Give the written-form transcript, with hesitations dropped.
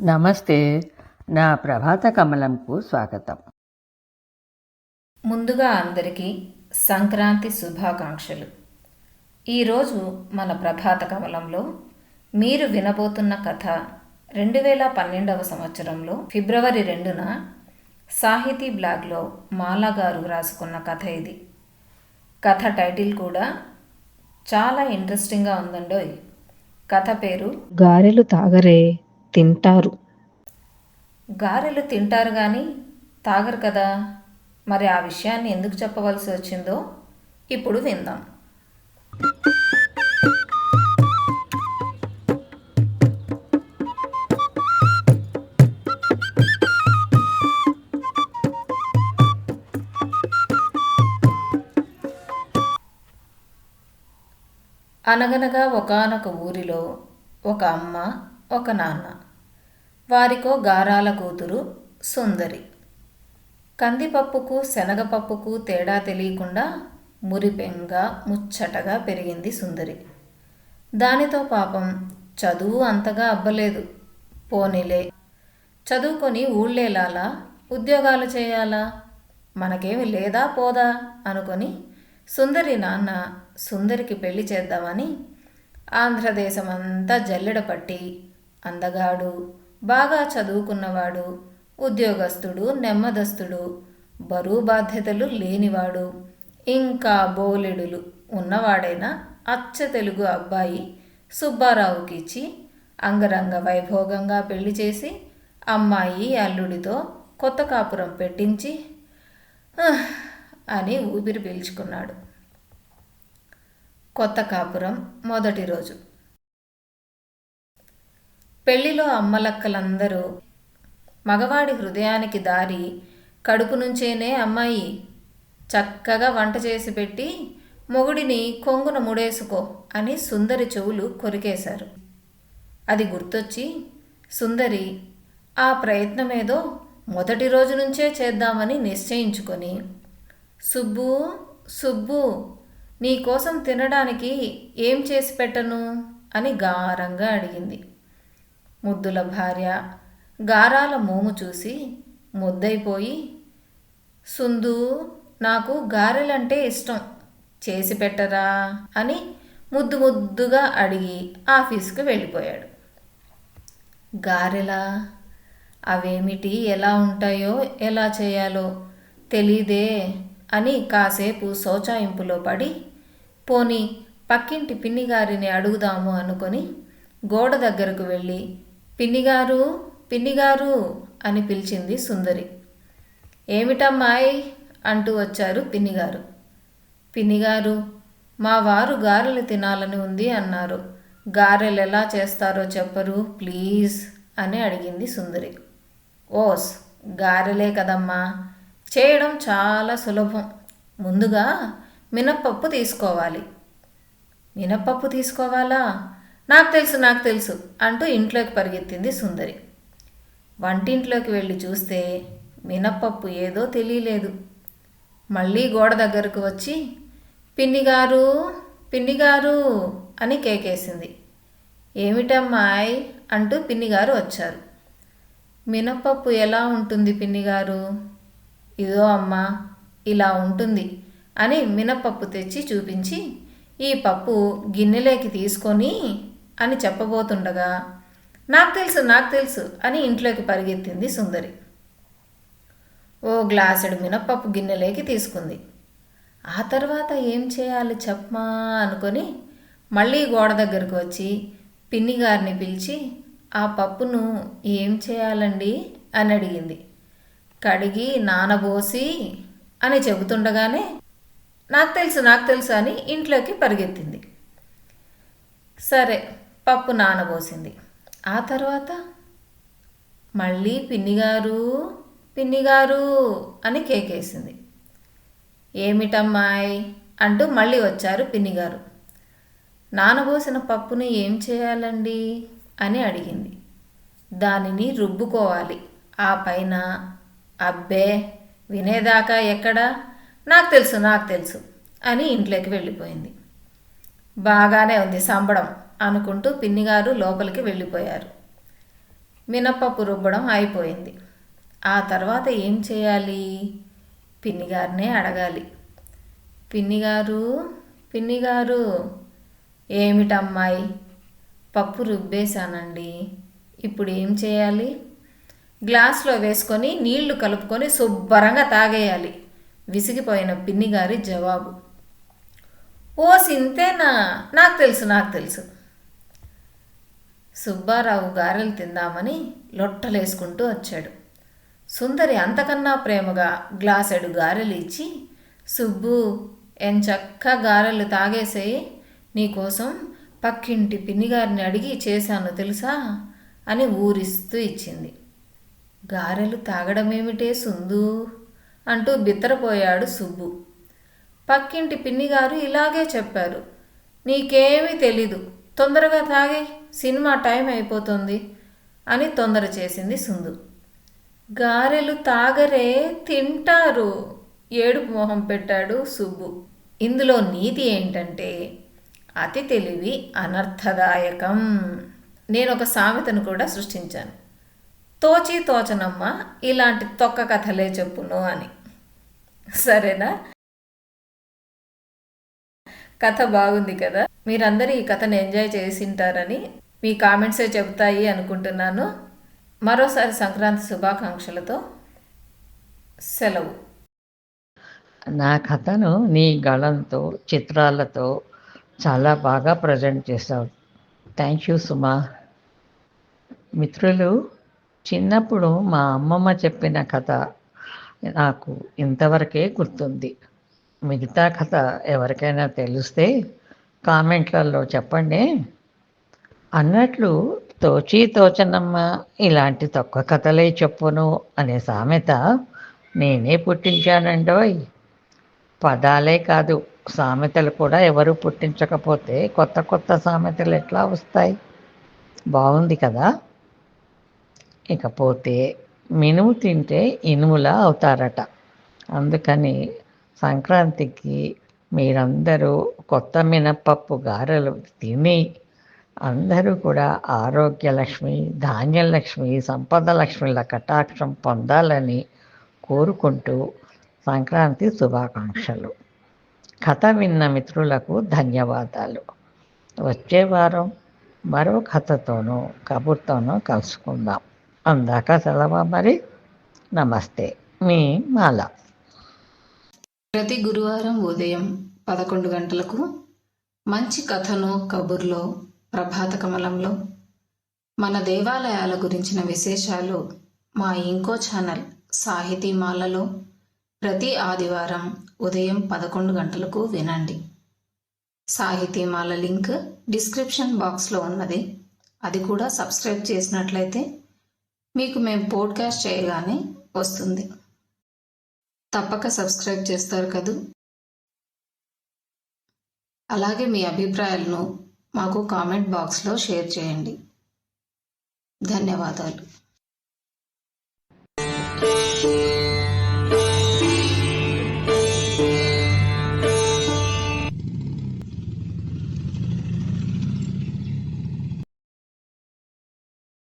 నమస్తే. నా ప్రభాత కమలంకు స్వాగతం. ముందుగా అందరికీ సంక్రాంతి శుభాకాంక్షలు. ఈరోజు మన ప్రభాత కమలంలో మీరు వినబోతున్న కథ 2012వ సంవత్సరంలో ఫిబ్రవరి 2న సాహితీ బ్లాగ్లో మాలా గారు రాసుకున్న కథ ఇది. కథ టైటిల్ కూడా చాలా ఇంట్రెస్టింగ్గా ఉందండోయ్. కథ పేరు గారెలు తాగరే తింటారు. గారెలు తింటారు కానీ తాగరు కదా. మరి ఆ విషయాన్ని ఎందుకు చెప్పవలసి వచ్చిందో ఇప్పుడు విందాం. అనగనగా ఒకానొక ఊరిలో ఒక అమ్మ, ఒక నాన్న. వారికో గారాల కూతురు సుందరి. కందిపప్పుకు శనగపప్పుకు తేడా తెలియకుండా మురిపెంగా ముచ్చటగా పెరిగింది సుందరి. దానితో పాపం చదువు అంతగా అబ్బలేదు. పోనీలే, చదువుకొని ఊళ్ళేలాలా ఉద్యోగాలు చేయాలా, మనకేమి లేదా పోదా అనుకొని సుందరి నాన్న సుందరికి పెళ్లి చేద్దామని ఆంధ్రదేశమంతా జల్లెడ పట్టి అందగాడు, బాగా చదువుకున్నవాడు, ఉద్యోగస్తుడు, నెమ్మదస్తుడు, బరువు బాధ్యతలు లేనివాడు, ఇంకా బోలెడులు ఉన్నవాడైనా అచ్చ తెలుగు అబ్బాయి సుబ్బారావుకి ఇచ్చి అంగరంగ వైభోగంగా పెళ్లి చేసి అమ్మాయి అల్లుడితో కొత్త కాపురం పెట్టించి అని ఊపిరి పీల్చుకున్నాడు. కొత్త కాపురం మొదటి రోజు. పెళ్లిలో అమ్మలక్కలందరూ మగవాడి హృదయానికి దారి కడుపు నుంచేనే అమ్మాయి, చక్కగా వంట చేసి పెట్టి మొగుడిని కొంగున ముడేసుకో అని సుందరి చెవులు కొరికేశారు. అది గుర్తొచ్చి సుందరి ఆ ప్రయత్నమేదో మొదటి రోజు నుంచే చేద్దామని నిశ్చయించుకొని, సుబ్బు సుబ్బు నీకోసం తినడానికి ఏం చేసి పెట్టను అని గారంగా అడిగింది. ముద్దుల భార్య గారాల మోము చూసి ముద్దైపోయి, సుందు నాకు గారెలంటే ఇష్టం, చేసి పెట్టరా అని ముద్దు ముద్దుగా అడిగి ఆఫీస్కి వెళ్ళిపోయాడు. గారెలా? అవేమిటి, ఎలా ఉంటాయో ఎలా చేయాలో తెలీదే అని కాసేపు శోచాయింపులో పడి, పోనీ పక్కింటి పిన్నిగారిని అడుగుదాము అనుకొని గోడ దగ్గరకు వెళ్ళి పిన్నిగారు పిన్నిగారు అని పిలిచింది సుందరి. ఏమిటమ్మాయి అంటూ వచ్చారు పిన్నిగారు. పిన్నిగారు, మా వారు గారెలు తినాలని ఉంది అన్నారు, గారెలు ఎలా చేస్తారో చెప్పరు ప్లీజ్ అని అడిగింది సుందరి. ఓస్, గారెలే కదమ్మా, చేయడం చాలా సులభం. ముందుగా మినప్పప్పు తీసుకోవాలి. మినప్పప్పు తీసుకోవాలా? నాకు తెలుసు అంటూ ఇంట్లోకి పరిగెత్తింది సుందరి. వంటింట్లోకి వెళ్ళి చూస్తే మినప్పప్పు ఏదో తెలియలేదు. మళ్ళీ గోడ దగ్గరకు వచ్చి పిన్నిగారు పిన్నిగారు అని కేకేసింది. ఏమిటమ్మాయ్ అంటూ పిన్నిగారు వచ్చారు. మినప్పప్పు ఎలా ఉంటుంది పిన్నిగారు? ఇదో అమ్మా ఇలా ఉంటుంది అని మినప్పప్పు తెచ్చి చూపించి, ఈ పప్పు గిన్నెలోకి తీసుకొని అని చెప్పబోతుండగా నాకు తెలుసు అని ఇంట్లోకి పరిగెత్తింది సుందరి. ఓ గ్లాసుడు మినప్పప్పు గిన్నెలోకి తీసుకుంది. ఆ తర్వాత ఏం చేయాలి చెప్పమా అనుకొని మళ్ళీ గోడ దగ్గరకు వచ్చి పిన్నిగారిని పిలిచి, ఆ పప్పును ఏం చేయాలండి అని అడిగింది. కడిగి నానబోసి అని చెబుతుండగానే నాకు తెలుసు అని ఇంట్లోకి పరిగెత్తింది. సరే, పప్పు నానబోసింది. ఆ తర్వాత మళ్ళీ పిన్నిగారు పిన్నిగారు అని కేకేసింది. ఏమిటమ్మాయి అంటూ మళ్ళీ వచ్చారు పిన్నిగారు. నానబోసిన పప్పుని ఏం చేయాలండి అని అడిగింది. దానిని రుబ్బుకోవాలి. ఆ పైన అబ్బే వినేదాకా ఎక్కడా, నాకు తెలుసు అని ఇంట్లోకి వెళ్ళిపోయింది. బాగానే ఉంది సంబడం అనుకుంటూ పిన్నిగారు లోపలికి వెళ్ళిపోయారు. మినపప్పు రుబ్బడం అయిపోయింది. ఆ తర్వాత ఏం చేయాలి? పిన్నిగారినే అడగాలి. పిన్నిగారు, పిన్నిగారు, ఏమిటమ్మాయి? పప్పు రుబ్బేశానండి. ఇప్పుడు ఏం చేయాలి? గ్లాసులో వేసుకొని నీళ్లు కలుపుకొని శుభ్రంగా తాగేయాలి. విసిగిపోయిన పిన్నిగారి జవాబు. ఓ సింతేనా, నాకు తెలుసు. సుబ్బారావు గారెలు తిందామని లొట్టలేసుకుంటూ వచ్చాడు. సుందరి అంతకన్నా ప్రేమగా గ్లాసెడు గారెలు ఇచ్చి, సుబ్బు, ఎంచక్కా గారెలు తాగేసేయి, నీకోసం పక్కింటి పిన్నిగారిని అడిగి చేశాను తెలుసా అని ఊరిస్తూ ఇచ్చింది. గారెలు తాగడమేమిటే సుందు అంటూ బిత్తరపోయాడు సుబ్బు. పక్కింటి పిన్నిగారు ఇలాగే చెప్పారు. నీకేమీ తెలీదు, తొందరగా తాగే, సినిమా టైం అయిపోతుంది అని తొందర చేసింది సుందు. గారెలు తాగరే, తింటారు, ఏడుపు మొహం పెట్టాడు సుబ్బు. ఇందులో నీతి ఏంటంటే అతి తెలివి అనర్థదాయకం. నేను ఒక సామెతను కూడా సృష్టించాను. తోచి తోచనమ్మ ఇలాంటి తొక్క కథలే చెప్పును అని. సరేనా? కథ బాగుంది కదా? మీరందరూ ఈ కథను ఎంజాయ్ చేసింటారని మీ కామెంట్సే చెబుతాయి అనుకుంటున్నాను. మరోసారి సంక్రాంతి శుభాకాంక్షలతో సెలవు. నా కథను నీ గళంతో, చిత్రాలతో చాలా బాగా ప్రజెంట్ చేశావు. థ్యాంక్ యూ సుమా. మిత్రులు, చిన్నప్పుడు మా అమ్మమ్మ చెప్పిన కథ నాకు ఇంతవరకే గుర్తుంది. మిగతా కథ ఎవరికైనా తెలిస్తే కామెంట్లలో చెప్పండి. అన్నట్లు తోచి తోచనమ్మ ఇలాంటి తొక్క కథలే చెప్పును అనే సామెత నేనే పుట్టించానండోయ్. పదాలే కాదు, సామెతలు కూడా ఎవరు పుట్టించకపోతే కొత్త కొత్త సామెతలు ఎట్లా వస్తాయి? బాగుంది కదా? ఇకపోతే మినుము తింటే ఇనుములా అవుతారట. అందుకని సంక్రాంతికి మీరందరూ కొత్త మినపప్పు గారెలు తిని అందరూ కూడా ఆరోగ్యలక్ష్మి, ధాన్యలక్ష్మి, సంపదలక్ష్మిల కటాక్షం పొందాలని కోరుకుంటూ సంక్రాంతి శుభాకాంక్షలు. కథ విన్న మిత్రులకు ధన్యవాదాలు. వచ్చే వారం మరో కథతోనూ కబుర్తోనూ కలుసుకుందాం. అందాక సెలవు మరి. నమస్తే, మీ మాల. ప్రతి గురువారం ఉదయం 11 గంటలకు మంచి కథను కబుర్లో ప్రభాత కమలంలో మన దేవాలయాల గురించిన విశేషాలు మా ఇంకో ఛానల్ సాహితీమాలలో ప్రతి ఆదివారం ఉదయం 11 గంటలకు వినండి. సాహితీమాల లింక్ డిస్క్రిప్షన్ బాక్స్లో ఉన్నది. అది కూడా సబ్స్క్రైబ్ చేసినట్లయితే మీకు మేము పోడ్కాస్ట్ చేయగానే వస్తుంది. తప్పక సబ్స్క్రైబ్ చేస్తారు కదూ. అలాగే మీ అభిప్రాయాలను మాకు కామెంట్ బాక్స్లో షేర్ చేయండి. ధన్యవాదాలు.